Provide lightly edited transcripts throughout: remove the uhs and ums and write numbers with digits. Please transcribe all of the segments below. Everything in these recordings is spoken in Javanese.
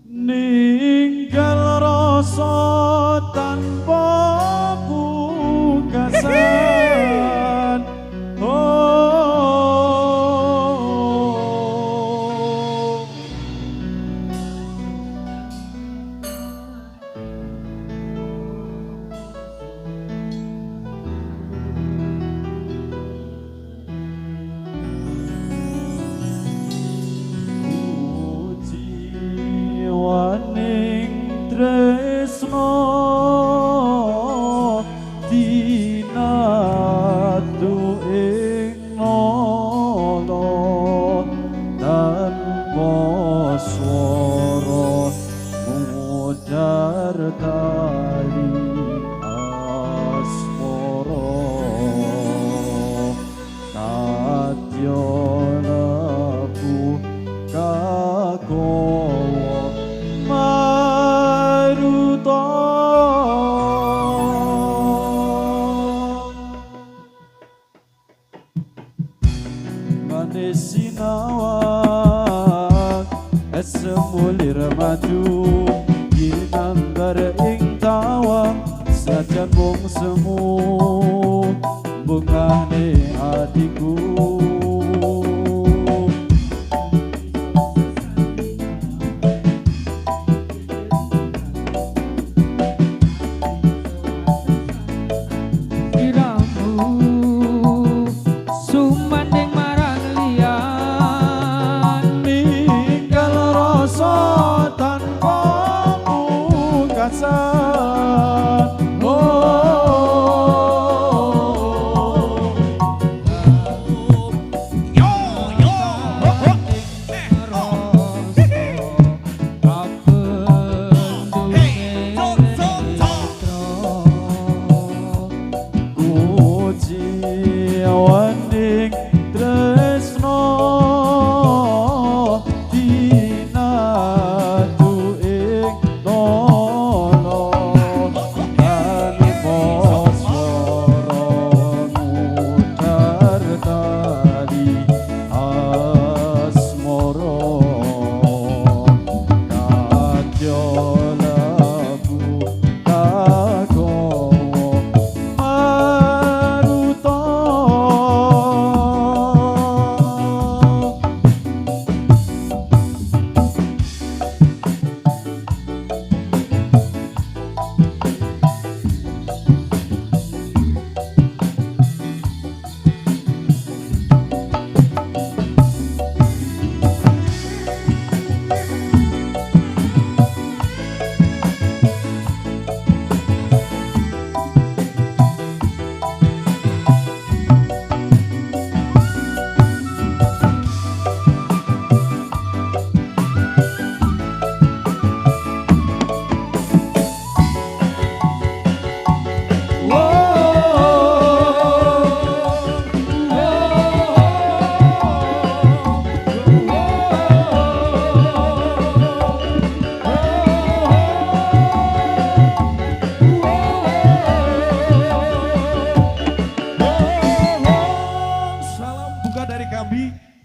ninggal rasa tanpa pungkasan. Oh, jiwaning tresno dinatu ing nolot tanpa swara mudar tali asmara kadya labu kakowo maruta. Manis sinawang semulir maju ginantar ing tawang sajan mung semu bungane hatiku.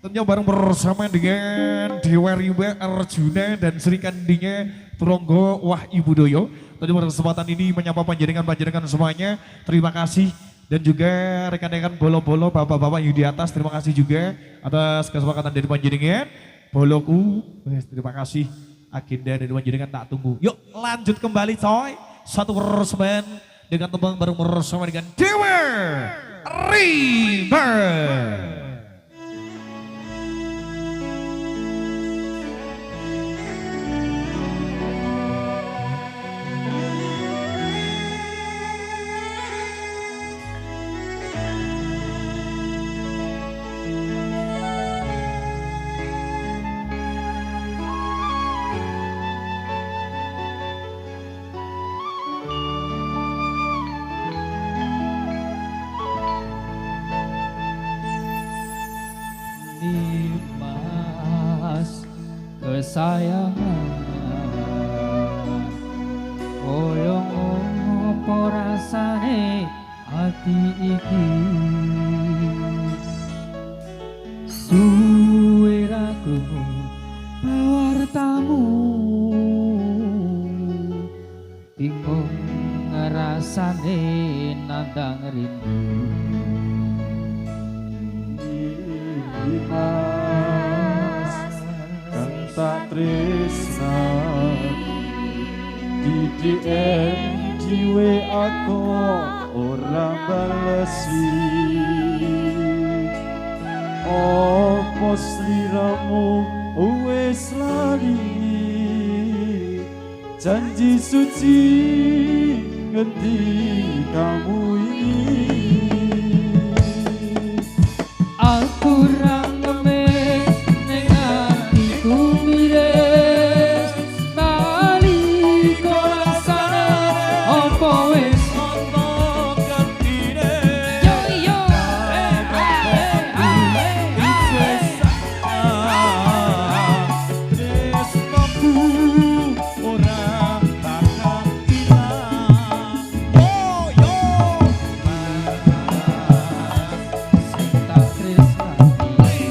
Tentunya bareng bersama dengan Dewa Rimba Arjuna dan Sri Kandinya Turonggo Wah Ibu Doyo. Tentunya pada kesempatan ini menyapa panjenengan semuanya. Terima kasih dan juga rekan-rekan bolo-bolo bapak-bapak yang di atas. Terima kasih juga atas kesepakatan dari panjenengan. Boloku, terima kasih agenda dari panjenengan tak tunggu. Yuk lanjut kembali coy. Satu persembahan dengan tembang bareng bersama dengan Dewa Rimba. Kesayangan koyong opo rasane ati iki suwe ra krungu pawartamu bingung ngerasane nandang rindu. Mas kang tak tresna di DM jiwe aku ora balesi opo sliramu wis lali janji suci ngendi kamu ini Aku rangemes ning atiku miris nalika rasane apa wis ana gantine yo yo tresnaku ora bakal ilang yo sing tak tresnani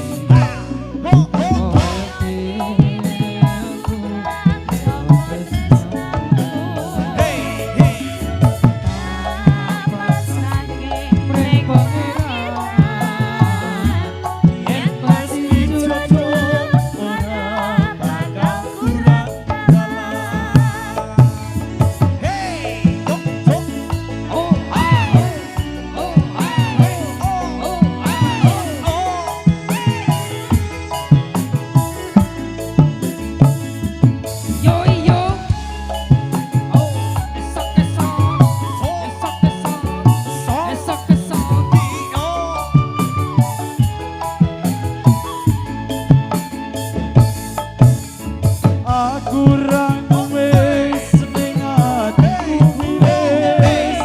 aku rangemes ning atiku miris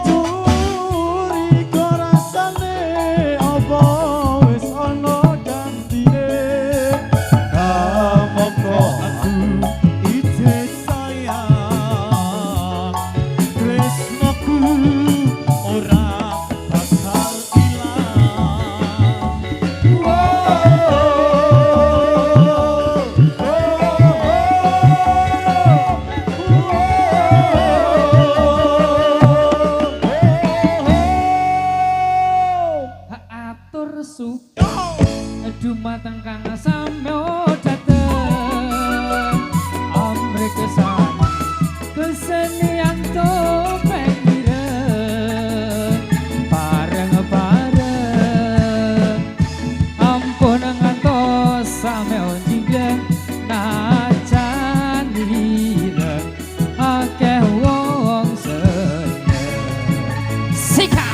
curiga rasane apa wis ana gantine kamangka aku ije sayang tresnaku ora bakal ilang atur suka dumateng kang samyo dateng amrih kesan kesenian topeng ireng bareng-bareng ampun ngantos samyo jinggleng najan ireng akeh wong seneng sika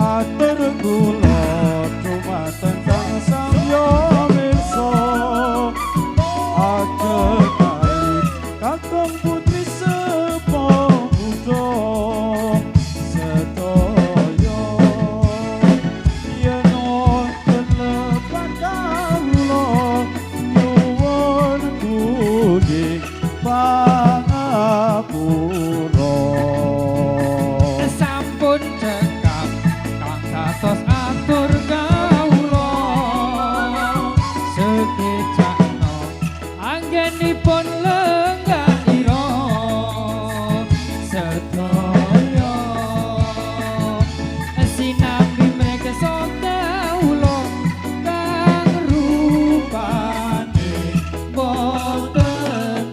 atur kula dumateng kang samya mirsa ageng kali kakung putri sepo muda sedaya yen wonten lepan kawula nyuwun mugi pangapura sampun cekap kang katos atur kawula sekejapno anggenipun lenggah ira sedaya sinambi mreksa kawula kang rupane boten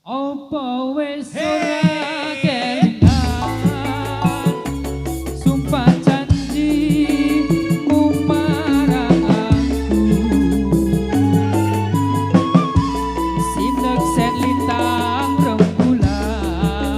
apa wis ora kelingan sumpah janji marang aku sinek sen lintang rembulan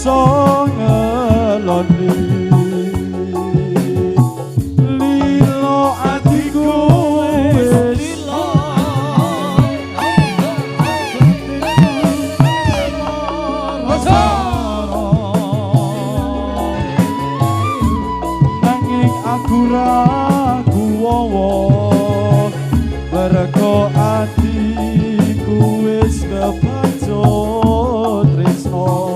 iso ngeloni lilo atiku wis lilo nanging aku ragu wawon mergo atiku wis kebacut tresno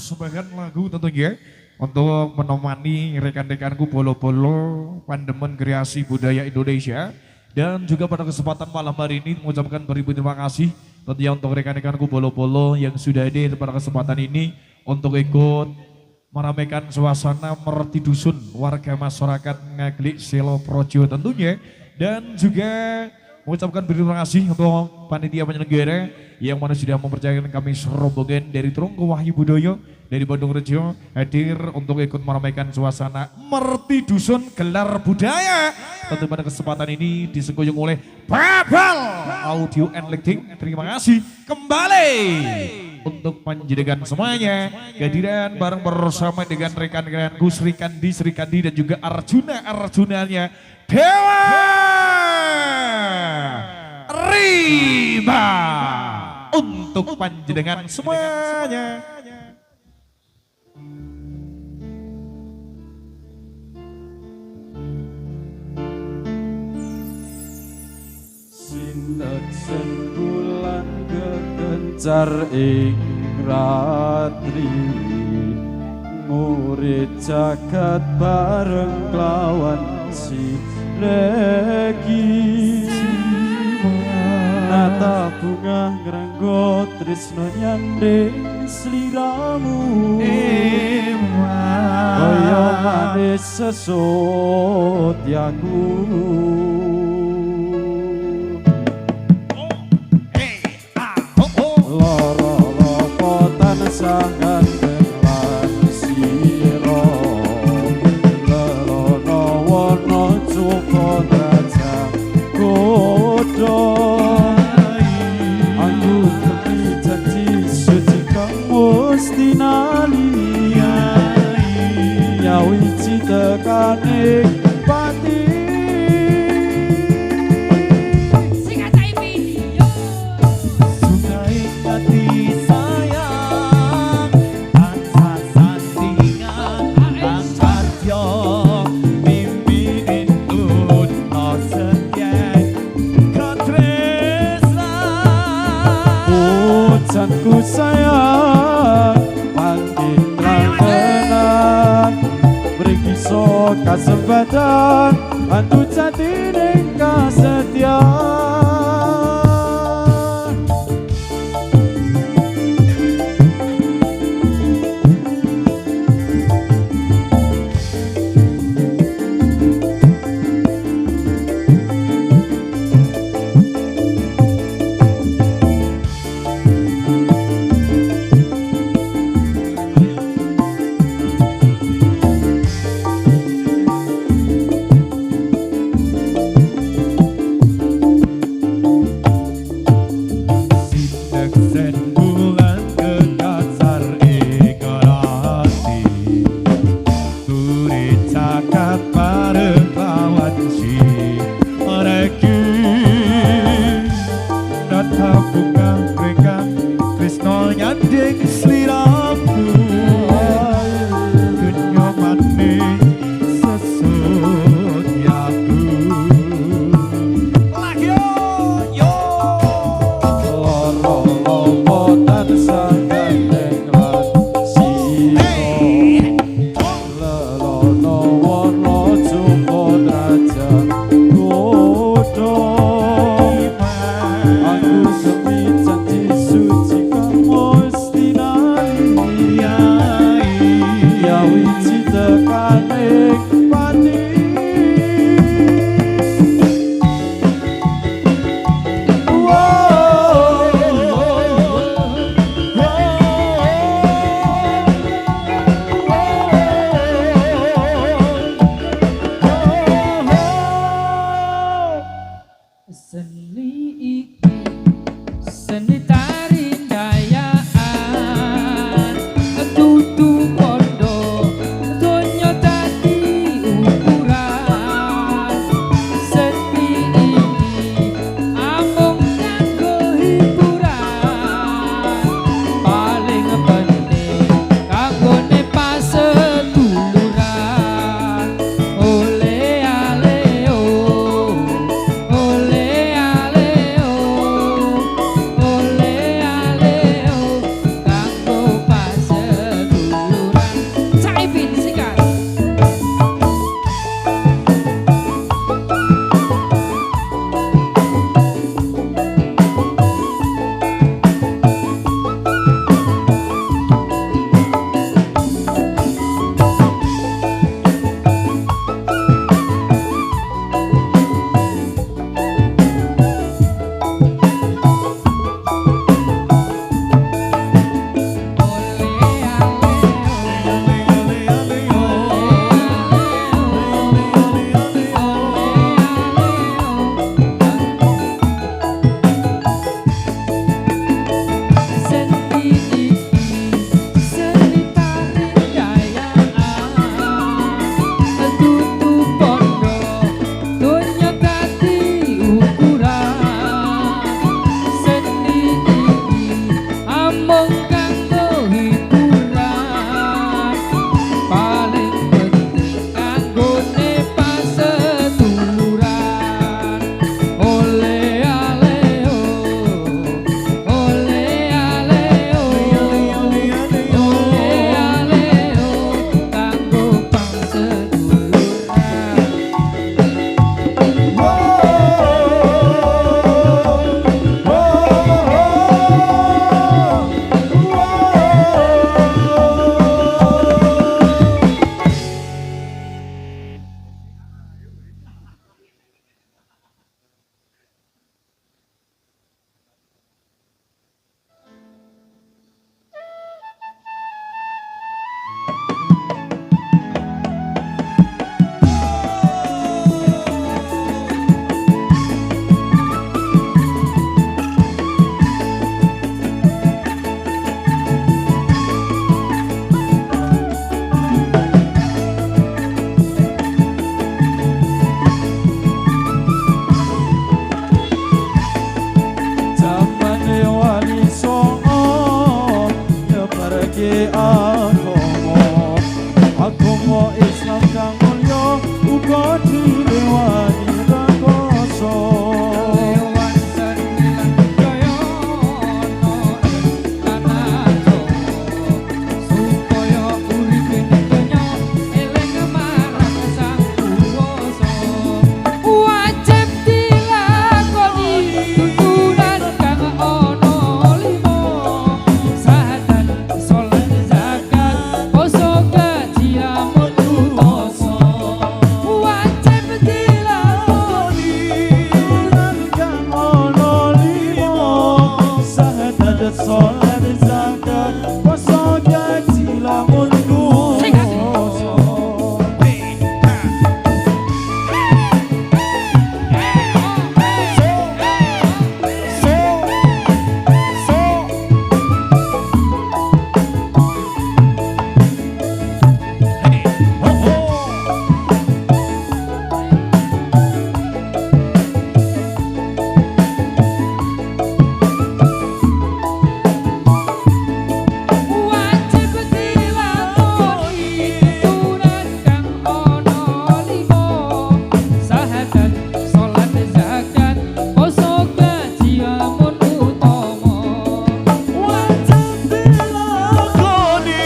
mempersembahkan lagu tentunya untuk menemani rekan-rekanku bolo-bolo pandemen kreasi budaya Indonesia. Dan juga pada kesempatan malam hari ini mengucapkan beribu terima kasih tentunya untuk rekan-rekanku bolo-bolo yang sudah hadir pada kesempatan ini untuk ikut meramaikan suasana merti dusun warga masyarakat Ngaglik Selo Projo tentunya. Dan juga mengucapkan terima kasih untuk panitia penyelenggara yang mana sudah mempercayakan kami serombongan dari Tronggo Wahyu Budoyo dari Bandung Rejo hadir untuk ikut meramaikan suasana merti dusun gelar budaya. Tentu pada kesempatan ini disengguyung oleh Babal Audio and Lighting. Terima kasih kembali untuk panjenengan semuanya kehadiran bareng bersama dengan rekan-rekanku Sri Kandi dan juga Arjunanya Dewa Riba untuk panjenengan semuanya. Sineksen bulan kekencar ing ratri, murid jagat bareng lawan si regi. Nata bunga ngrenggo tresno nyanding sliramu, kaya manis sesotyaku. Sangat dengan siro lelono wono cuko raja kodo aku demi janji suci kang mesti nali nyawiji tekane pati. Ku sayang panggil tenan beri so kasempatan antu jati ning kasetiaan. ibadat sholat zakat poso gaji lamunku wajib dilakoni tuturan kang ono limo sahadat sholat zakat poso gaji amun utama wajib dilakoni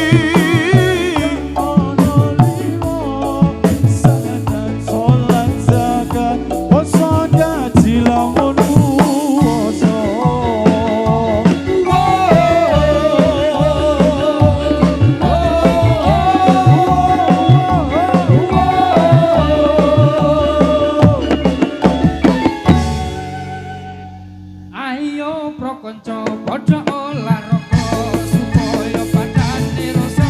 ono limo sahadat sholat zakat poso gaji lamunku poso ayo prokonco padha olahraga supaya badane rasa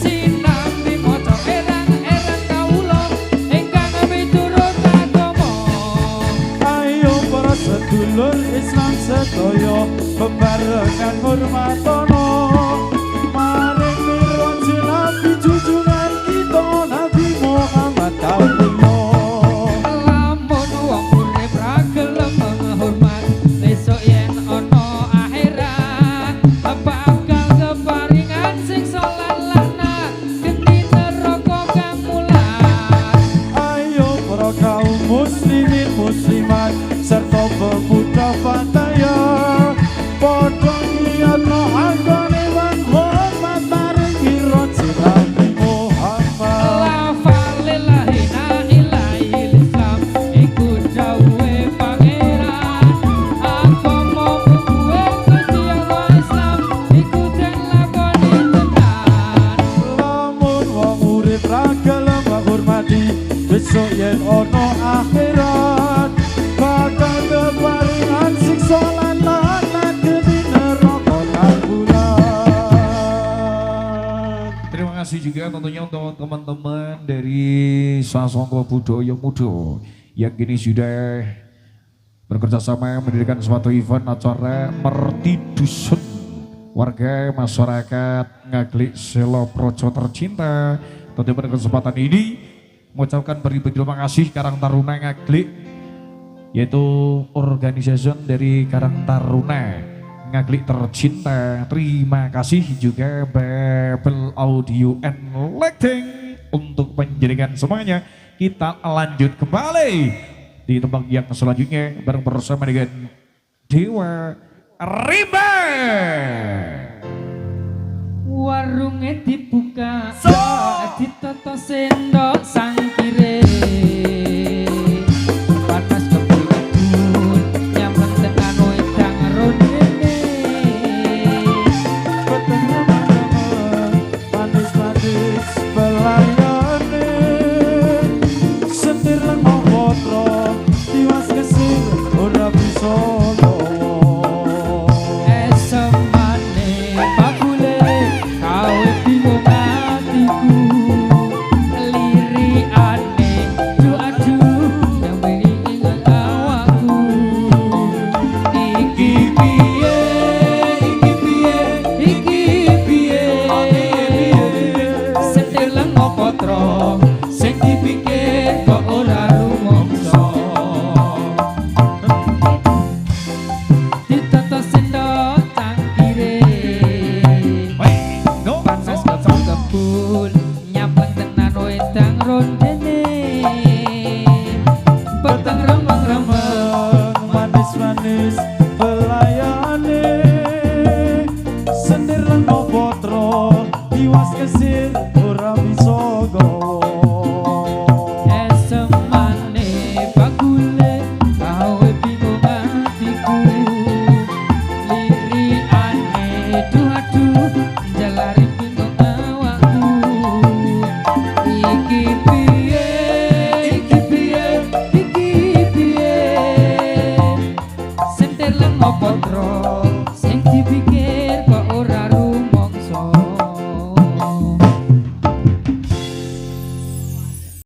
sinambi maca erang-erang kawula ingkang miturut agama ayo para sedulur Islam sedaya bebarengan hormatono maring miroji nabi junjungan kita Nabi Muhammad kawula lamun wong urip ra gelem menghormat besok yen ana akhirat bakal keparingan siksa lan laknat geni neraka kang mulat ayo para kaum muslimin muslimat serta pemuda fataya padha ngiyatno agane lan hormat maring miroji Nabi Muhammad lafalillahi la ilaha illallah iku dawuhe pangeran agama bukuhe Gusti Allah Islam iku den lakoni tenan lamun wong urip ra gelem ngurmati besok yen ana akhirat bakal keparingan siksa lan laknat geni neraka lan bulan. Terima kasih juga tentunya untuk teman-teman dari Sasongko Budaya Muda yang kini sudah bekerja sama mendirikan suatu event acara Merti Dusun warga masyarakat Ngaglik Selo Projo tercinta. Tentunya pada kesempatan ini mengucapkan beri-beri terima kasih Karang Taruna Ngaglik, yaitu organisasi dari Karang Taruna Ngaglik tercinta. Terima kasih juga Babel Audio and Lighting untuk menjadikan semuanya. Kita lanjut kembali di tempat yang selanjutnya bareng bersama dengan Dewa Rimba. warunge dibuka ditata sendok sang